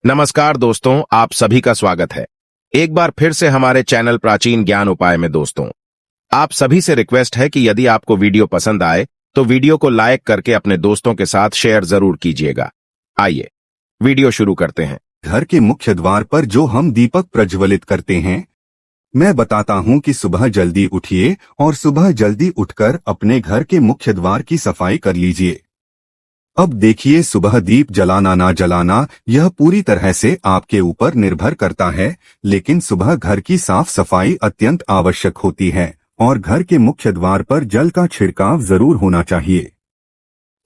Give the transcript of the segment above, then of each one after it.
नमस्कार दोस्तों, आप सभी का स्वागत है एक बार फिर से हमारे चैनल प्राचीन ज्ञान उपाय में। दोस्तों, आप सभी से रिक्वेस्ट है कि यदि आपको वीडियो पसंद आए तो वीडियो को लाइक करके अपने दोस्तों के साथ शेयर जरूर कीजिएगा। आइए वीडियो शुरू करते हैं। घर के मुख्य द्वार पर जो हम दीपक प्रज्वलित करते हैं, मैं बताता हूं कि सुबह जल्दी उठिए और सुबह जल्दी उठकर अपने घर के मुख्य द्वार की सफाई कर लीजिए। अब देखिए, सुबह दीप जलाना ना जलाना यह पूरी तरह से आपके ऊपर निर्भर करता है, लेकिन सुबह घर की साफ सफाई अत्यंत आवश्यक होती है और घर के मुख्य द्वार पर जल का छिड़काव जरूर होना चाहिए।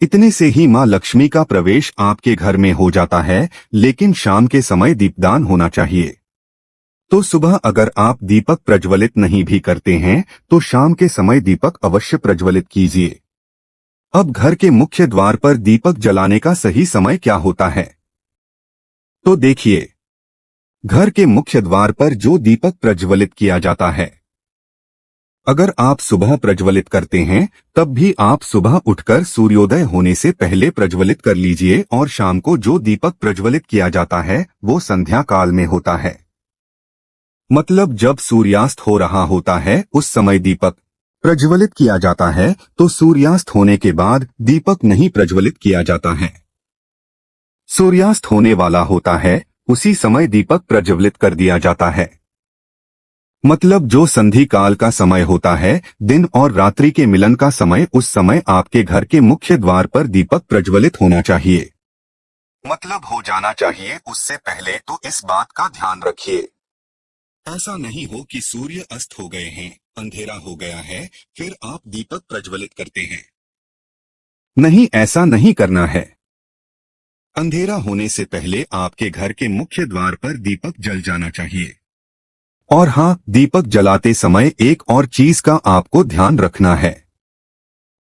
इतने से ही मां लक्ष्मी का प्रवेश आपके घर में हो जाता है, लेकिन शाम के समय दीपदान होना चाहिए। तो सुबह अगर आप दीपक प्रज्वलित नहीं भी करते हैं तो शाम के समय दीपक अवश्य प्रज्वलित कीजिए। अब घर के मुख्य द्वार पर दीपक जलाने का सही समय क्या होता है, तो देखिए। घर के मुख्य द्वार पर जो दीपक प्रज्वलित किया जाता है, अगर आप सुबह प्रज्वलित करते हैं तब भी आप सुबह उठकर सूर्योदय होने से पहले प्रज्वलित कर लीजिए, और शाम को जो दीपक प्रज्वलित किया जाता है वो संध्या काल में होता है। मतलब जब सूर्यास्त हो रहा होता है उस समय दीपक प्रज्वलित किया जाता है, तो सूर्यास्त होने के बाद दीपक नहीं प्रज्वलित किया जाता है। सूर्यास्त होने वाला होता है उसी समय दीपक प्रज्वलित कर दिया जाता है। मतलब जो संधि काल का समय होता है, दिन और रात्रि के मिलन का समय, उस समय आपके घर के मुख्य द्वार पर दीपक प्रज्वलित होना चाहिए। मतलब हो जाना चाहिए उससे पहले, तो इस बात का ध्यान रखिए। ऐसा नहीं हो कि सूर्य अस्त हो गए हैं, अंधेरा हो गया है, फिर आप दीपक प्रज्वलित करते हैं। नहीं, ऐसा नहीं करना है। अंधेरा होने से पहले आपके घर के मुख्य द्वार पर दीपक जल जाना चाहिए। और हाँ, दीपक जलाते समय एक और चीज का आपको ध्यान रखना है।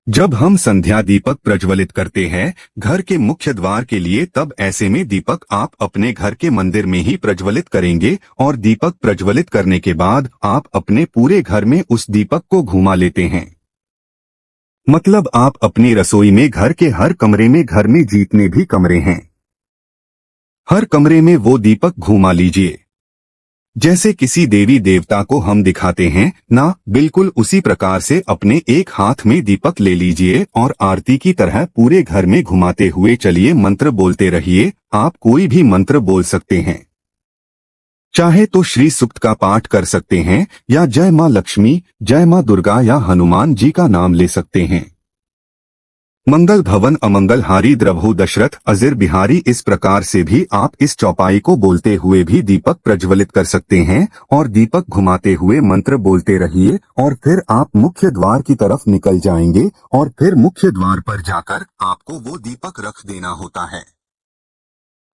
जब हम संध्या दीपक प्रज्वलित करते हैं घर के मुख्य द्वार के लिए, तब ऐसे में दीपक आप अपने घर के मंदिर में ही प्रज्वलित करेंगे, और दीपक प्रज्वलित करने के बाद आप अपने पूरे घर में उस दीपक को घुमा लेते हैं। मतलब आप अपनी रसोई में, घर के हर कमरे में, घर में जितने भी कमरे हैं हर कमरे में वो दीपक घुमा लीजिए। जैसे किसी देवी देवता को हम दिखाते हैं ना, बिल्कुल उसी प्रकार से अपने एक हाथ में दीपक ले लीजिए और आरती की तरह पूरे घर में घुमाते हुए चलिए। मंत्र बोलते रहिए। आप कोई भी मंत्र बोल सकते हैं, चाहे तो श्री सूक्त का पाठ कर सकते हैं, या जय मां लक्ष्मी, जय मां दुर्गा, या हनुमान जी का नाम ले सकते हैं। मंगल भवन अमंगल हारी द्रवहु दशरथ अजिर बिहारी, इस प्रकार से भी आप इस चौपाई को बोलते हुए भी दीपक प्रज्वलित कर सकते हैं, और दीपक घुमाते हुए मंत्र बोलते रहिए, और फिर आप मुख्य द्वार की तरफ निकल जाएंगे, और फिर मुख्य द्वार पर जाकर आपको वो दीपक रख देना होता है।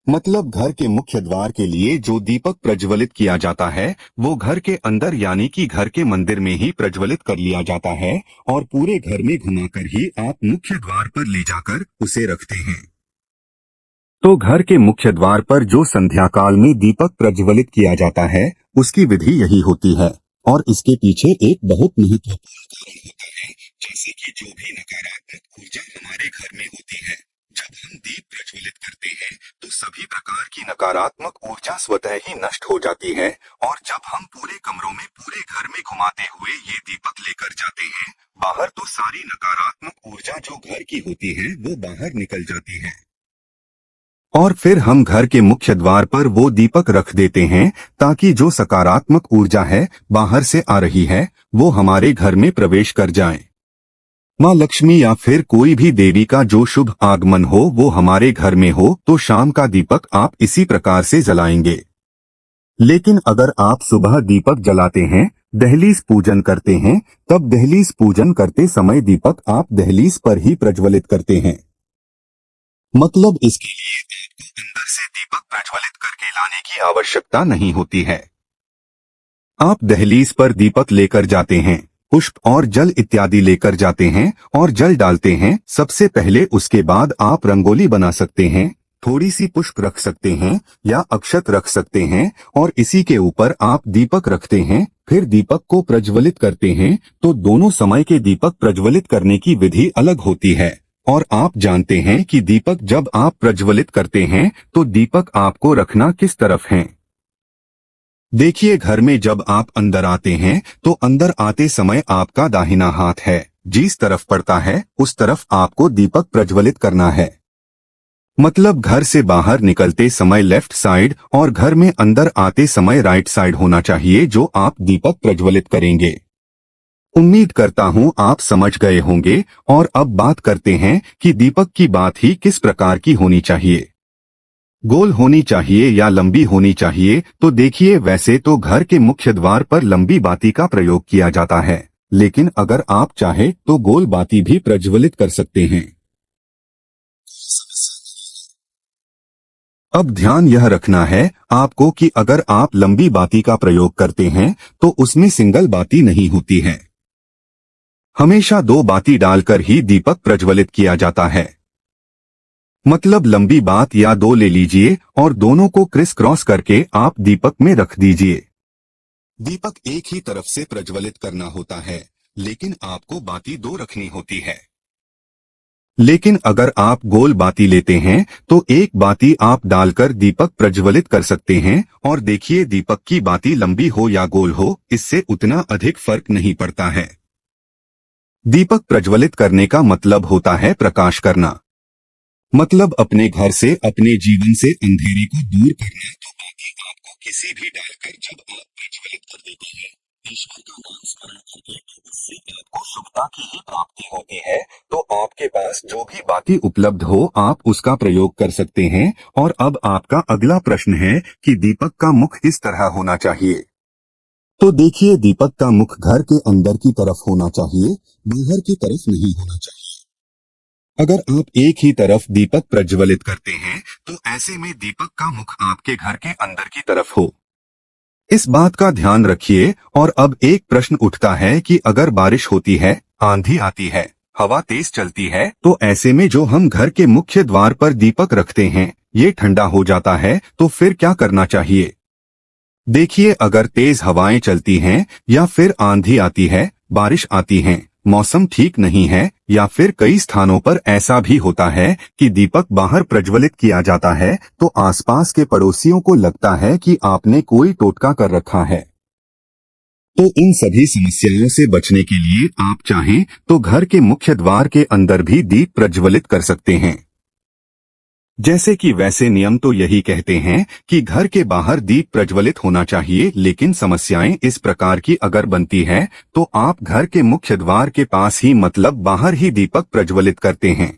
मतलब घर के मुख्य द्वार के लिए जो दीपक प्रज्वलित किया जाता है वो घर के अंदर, यानी कि घर के मंदिर में ही प्रज्वलित कर लिया जाता है, और पूरे घर में घुमाकर ही आप मुख्य द्वार पर ले जाकर उसे रखते हैं। तो घर के मुख्य द्वार पर जो संध्या काल में दीपक प्रज्वलित किया जाता है उसकी विधि यही होती है, और इसके पीछे एक बहुत महत्वपूर्ण कारण होता है। जैसे कि जो भी नकारात्मक ऊर्जा हमारे घर में होती है, जब हम दीप प्रज्वलित करते हैं तो सभी प्रकार की नकारात्मक ऊर्जा स्वतः ही नष्ट हो जाती है, और जब हम पूरे कमरों में, पूरे घर में घुमाते हुए ये दीपक लेकर जाते हैं बाहर, तो सारी नकारात्मक ऊर्जा जो घर की होती है वो बाहर निकल जाती है। और फिर हम घर के मुख्य द्वार पर वो दीपक रख देते हैं, ताकि जो सकारात्मक ऊर्जा है बाहर से आ रही है वो हमारे घर में प्रवेश कर जाए। मां लक्ष्मी या फिर कोई भी देवी का जो शुभ आगमन हो वो हमारे घर में हो, तो शाम का दीपक आप इसी प्रकार से जलाएंगे। लेकिन अगर आप सुबह दीपक जलाते हैं, दहलीज पूजन करते हैं, तब दहलीज पूजन करते समय दीपक आप दहलीज पर ही प्रज्वलित करते हैं। मतलब इसके लिए आपको अंदर से दीपक प्रज्वलित करके लाने की आवश्यकता नहीं होती है। आप दहलीज पर दीपक लेकर जाते हैं, पुष्प और जल इत्यादि लेकर जाते हैं और जल डालते हैं सबसे पहले। उसके बाद आप रंगोली बना सकते हैं, थोड़ी सी पुष्प रख सकते हैं या अक्षत रख सकते हैं, और इसी के ऊपर आप दीपक रखते हैं। फिर दीपक को प्रज्वलित करते हैं। तो दोनों समय के दीपक प्रज्वलित करने की विधि अलग होती है, और आप जानते हैं कि दीपक जब आप प्रज्वलित करते हैं तो दीपक आपको रखना किस तरफ है। देखिए, घर में जब आप अंदर आते हैं तो अंदर आते समय आपका दाहिना हाथ है जिस तरफ पड़ता है उस तरफ आपको दीपक प्रज्वलित करना है। मतलब घर से बाहर निकलते समय लेफ्ट साइड और घर में अंदर आते समय राइट साइड होना चाहिए जो आप दीपक प्रज्वलित करेंगे। उम्मीद करता हूं आप समझ गए होंगे। और अब बात करते हैं कि दीपक की बात ही किस प्रकार की होनी चाहिए। गोल होनी चाहिए या लंबी होनी चाहिए? तो देखिए, वैसे तो घर के मुख्य द्वार पर लंबी बाती का प्रयोग किया जाता है, लेकिन अगर आप चाहे तो गोल बाती भी प्रज्वलित कर सकते हैं। अब ध्यान यह रखना है आपको कि अगर आप लंबी बाती का प्रयोग करते हैं तो उसमें सिंगल बाती नहीं होती है। हमेशा दो बाती डालकर ही दीपक प्रज्वलित किया जाता है। मतलब लंबी बात या दो ले लीजिए और दोनों को क्रिस क्रॉस करके आप दीपक में रख दीजिए। दीपक एक ही तरफ से प्रज्वलित करना होता है, लेकिन आपको बाती दो रखनी होती है। लेकिन अगर आप गोल बाती लेते हैं तो एक बाती आप डालकर दीपक प्रज्वलित कर सकते हैं। और देखिए, दीपक की बाती लंबी हो या गोल हो, इससे उतना अधिक फर्क नहीं पड़ता है। दीपक प्रज्वलित करने का मतलब होता है प्रकाश करना। मतलब अपने घर से, अपने जीवन से अंधेरे को दूर करना। तो बाकी आपको किसी भी डालकर जब आप प्रज्वलित कर देते हैं, ईश्वर का नाम स्मरण करके, उससे आपको शुभता की ही प्राप्ति होती है। तो आपके पास जो भी बाती उपलब्ध हो आप उसका प्रयोग कर सकते हैं। और अब आपका अगला प्रश्न है कि दीपक का मुख इस तरह होना चाहिए। तो देखिए, दीपक का मुख घर के अंदर की तरफ होना चाहिए, बाहर की तरफ नहीं होना चाहिए। अगर आप एक ही तरफ दीपक प्रज्वलित करते हैं तो ऐसे में दीपक का मुख आपके घर के अंदर की तरफ हो। इस बात का ध्यान रखिए। और अब एक प्रश्न उठता है कि अगर बारिश होती है, आंधी आती है, हवा तेज चलती है, तो ऐसे में जो हम घर के मुख्य द्वार पर दीपक रखते हैं ये ठंडा हो जाता है, तो फिर क्या करना चाहिए? देखिए, अगर तेज हवाएं चलती हैं या फिर आंधी आती है, बारिश आती है, मौसम ठीक नहीं है, या फिर कई स्थानों पर ऐसा भी होता है कि दीपक बाहर प्रज्वलित किया जाता है, तो आसपास के पड़ोसियों को लगता है कि आपने कोई टोटका कर रखा है। तो इन सभी समस्याओं से बचने के लिए आप चाहें तो घर के मुख्य द्वार के अंदर भी दीप प्रज्वलित कर सकते हैं। जैसे कि वैसे नियम तो यही कहते हैं कि घर के बाहर दीप प्रज्वलित होना चाहिए, लेकिन समस्याएं इस प्रकार की अगर बनती है तो आप घर के मुख्य द्वार के पास ही, मतलब बाहर ही दीपक प्रज्वलित करते हैं।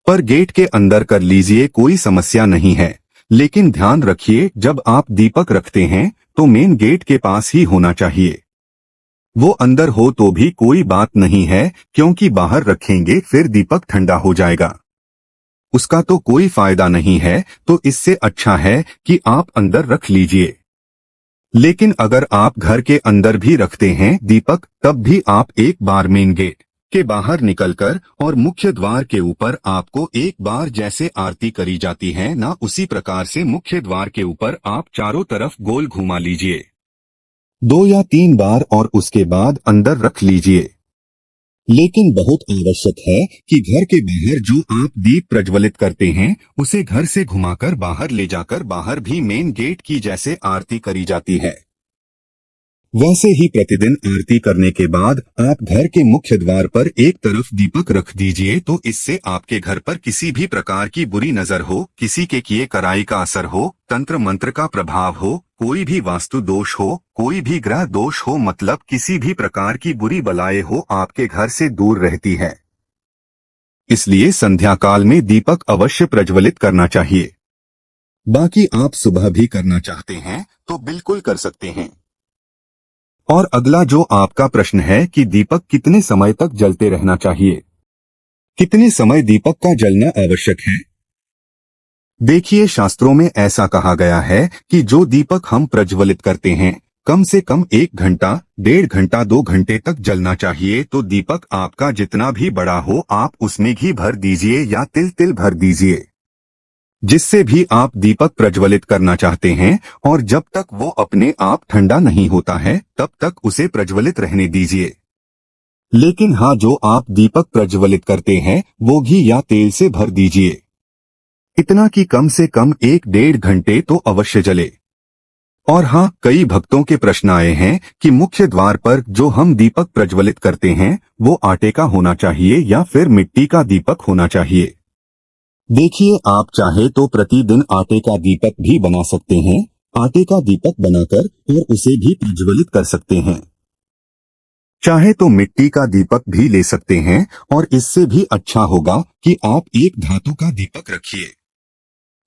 पर गेट के अंदर कर लीजिए, कोई समस्या नहीं है। लेकिन ध्यान रखिए, जब आप दीपक रखते हैं तो मेन गेट के पास ही होना चाहिए। वो अंदर हो तो भी कोई बात नहीं है, क्योंकि बाहर रखेंगे फिर दीपक ठंडा हो जाएगा, उसका तो कोई फायदा नहीं है। तो इससे अच्छा है कि आप अंदर रख लीजिए। लेकिन अगर आप घर के अंदर भी रखते हैं दीपक, तब भी आप एक बार मेन गेट के बाहर निकलकर और मुख्य द्वार के ऊपर आपको एक बार जैसे आरती करी जाती है ना, उसी प्रकार से मुख्य द्वार के ऊपर आप चारों तरफ गोल घुमा लीजिए 2 या 3 बार और उसके बाद अंदर रख लीजिए। लेकिन बहुत आवश्यक है कि घर के बाहर जो आप दीप प्रज्वलित करते हैं उसे घर से घुमाकर बाहर ले जाकर बाहर भी मेन गेट की जैसे आरती करी जाती है, वैसे ही प्रतिदिन आरती करने के बाद आप घर के मुख्य द्वार पर एक तरफ दीपक रख दीजिए। तो इससे आपके घर पर किसी भी प्रकार की बुरी नजर हो, किसी के किए कराई का असर हो, तंत्र मंत्र का प्रभाव हो, कोई भी वास्तु दोष हो, कोई भी ग्रह दोष हो, मतलब किसी भी प्रकार की बुरी बलाएं हो, आपके घर से दूर रहती है। इसलिए संध्या काल में दीपक अवश्य प्रज्वलित करना चाहिए। बाकी आप सुबह भी करना चाहते हैं तो बिल्कुल कर सकते हैं। और अगला जो आपका प्रश्न है कि दीपक कितने समय तक जलते रहना चाहिए, कितने समय दीपक का जलना आवश्यक है? देखिए, शास्त्रों में ऐसा कहा गया है कि जो दीपक हम प्रज्वलित करते हैं कम से कम 1 घंटा, 1.5 घंटा, 2 घंटे तक जलना चाहिए। तो दीपक आपका जितना भी बड़ा हो आप उसमें घी भर दीजिए या तिल तिल भर दीजिए, जिससे भी आप दीपक प्रज्वलित करना चाहते हैं। और जब तक वो अपने आप ठंडा नहीं होता है तब तक उसे प्रज्वलित रहने दीजिए। लेकिन हाँ, जो आप दीपक प्रज्वलित करते हैं वो घी या तेल से भर दीजिए, इतना कि कम से कम 1-1.5 घंटे तो अवश्य जले। और हाँ, कई भक्तों के प्रश्न आए हैं कि मुख्य द्वार पर जो हम दीपक प्रज्वलित करते हैं वो आटे का होना चाहिए या फिर मिट्टी का दीपक होना चाहिए। देखिए, आप चाहे तो प्रतिदिन आटे का दीपक भी बना सकते हैं, आटे का दीपक बनाकर और उसे भी प्रज्वलित कर सकते हैं। चाहे तो मिट्टी का दीपक भी ले सकते हैं और इससे भी अच्छा होगा कि आप एक धातु का दीपक रखिए।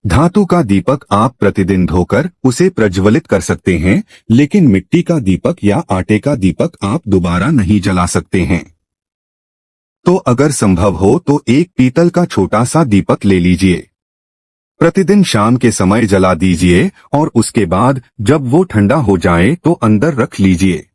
धातु का दीपक आप प्रतिदिन धोकर उसे प्रज्वलित कर सकते हैं, लेकिन मिट्टी का दीपक या आटे का दीपक आप दोबारा नहीं जला सकते हैं। तो अगर संभव हो तो एक पीतल का छोटा सा दीपक ले लीजिए, प्रतिदिन शाम के समय जला दीजिए और उसके बाद जब वो ठंडा हो जाए तो अंदर रख लीजिए।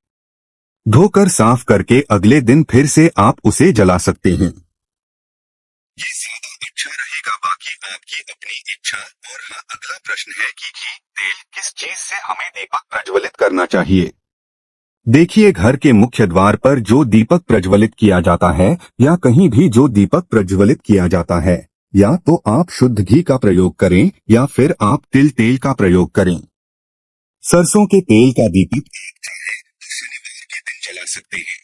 धोकर साफ करके अगले दिन फिर से आप उसे जला सकते हैं। ये ज्यादा अच्छा रहेगा, बाकी आपकी अपनी इच्छा। और हाँ, अगला प्रश्न है कि घी तेल किस चीज से हमें दीपक प्रज्वलित करना चाहिए। देखिए, घर के मुख्य द्वार पर जो दीपक प्रज्वलित किया जाता है या कहीं भी जो दीपक प्रज्वलित किया जाता है, या तो आप शुद्ध घी का प्रयोग करें या फिर आप तिल तेल का प्रयोग करें। सरसों के तेल का दीपक आप चाहे तो शनिवार के दिन जला सकते हैं।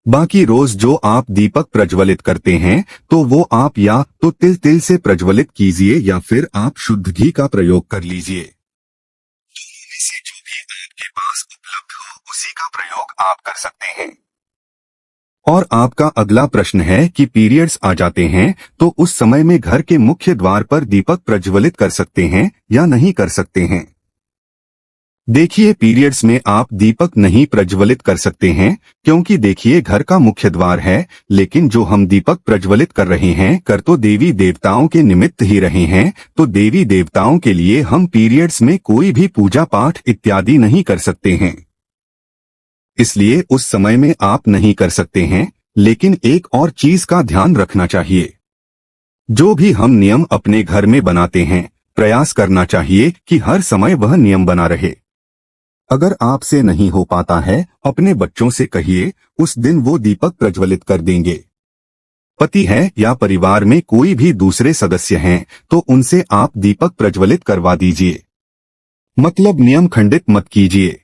बाकी रोज जो आप दीपक प्रज्वलित करते हैं तो वो आप या तो तिल से प्रज्वलित कीजिए या फिर आप शुद्ध घी का प्रयोग कर लीजिए। दोनों में से जो भी आपके पास उपलब्ध हो उसी का प्रयोग आप कर सकते हैं। और आपका अगला प्रश्न है कि पीरियड्स आ जाते हैं तो उस समय में घर के मुख्य द्वार पर दीपक प्रज्वलित कर सकते हैं या नहीं कर सकते हैं। देखिए, पीरियड्स में आप दीपक नहीं प्रज्वलित कर सकते हैं, क्योंकि देखिए, घर का मुख्य द्वार है, लेकिन जो हम दीपक प्रज्वलित कर रहे हैं कर तो देवी देवताओं के निमित्त ही रहे हैं, तो देवी देवताओं के लिए हम पीरियड्स में कोई भी पूजा पाठ इत्यादि नहीं कर सकते हैं, इसलिए उस समय में आप नहीं कर सकते हैं। लेकिन एक और चीज का ध्यान रखना चाहिए, जो भी हम नियम अपने घर में बनाते हैं प्रयास करना चाहिए कि हर समय वह नियम बना रहे। अगर आपसे नहीं हो पाता है, अपने बच्चों से कहिए, उस दिन वो दीपक प्रज्वलित कर देंगे। पति है या परिवार में कोई भी दूसरे सदस्य हैं तो उनसे आप दीपक प्रज्वलित करवा दीजिए, मतलब नियम खंडित मत कीजिए।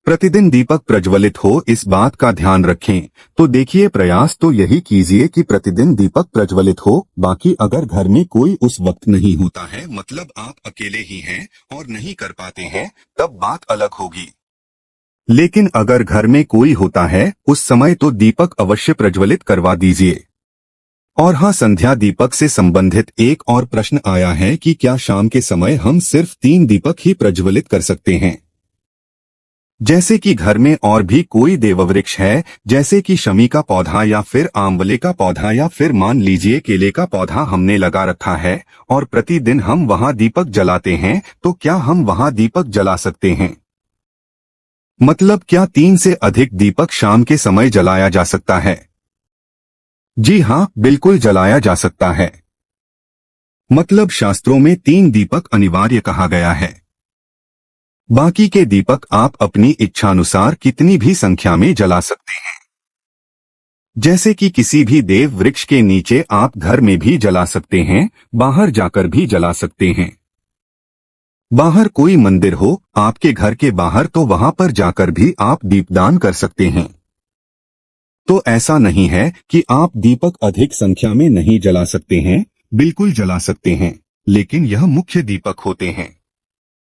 प्रतिदिन दीपक प्रज्वलित हो इस बात का ध्यान रखें। तो देखिए, प्रयास तो यही कीजिए कि प्रतिदिन दीपक प्रज्वलित हो। बाकी अगर घर में कोई उस वक्त नहीं होता है, मतलब आप अकेले ही हैं और नहीं कर पाते हैं, तब बात अलग होगी। लेकिन अगर घर में कोई होता है उस समय तो दीपक अवश्य प्रज्वलित करवा दीजिए। और हाँ, संध्या दीपक से संबंधित एक और प्रश्न आया है कि क्या शाम के समय हम सिर्फ 3 दीपक ही प्रज्वलित कर सकते हैं। जैसे कि घर में और भी कोई देववृक्ष है, जैसे कि शमी का पौधा या फिर आंवले का पौधा या फिर मान लीजिए केले का पौधा हमने लगा रखा है और प्रतिदिन हम वहां दीपक जलाते हैं, तो क्या हम वहां दीपक जला सकते हैं? मतलब क्या 3 से अधिक दीपक शाम के समय जलाया जा सकता है? जी हाँ, बिल्कुल जलाया जा सकता है। मतलब शास्त्रों में 3 दीपक अनिवार्य कहा गया है। बाकी के दीपक आप अपनी इच्छानुसार कितनी भी संख्या में जला सकते हैं। जैसे कि किसी भी देव वृक्ष के नीचे आप घर में भी जला सकते हैं, बाहर जाकर भी जला सकते हैं। बाहर कोई मंदिर हो आपके घर के बाहर तो वहां पर जाकर भी आप दीपदान कर सकते हैं। तो ऐसा नहीं है कि आप दीपक अधिक संख्या में नहीं जला सकते हैं, बिल्कुल जला सकते हैं, लेकिन यह मुख्य दीपक होते हैं।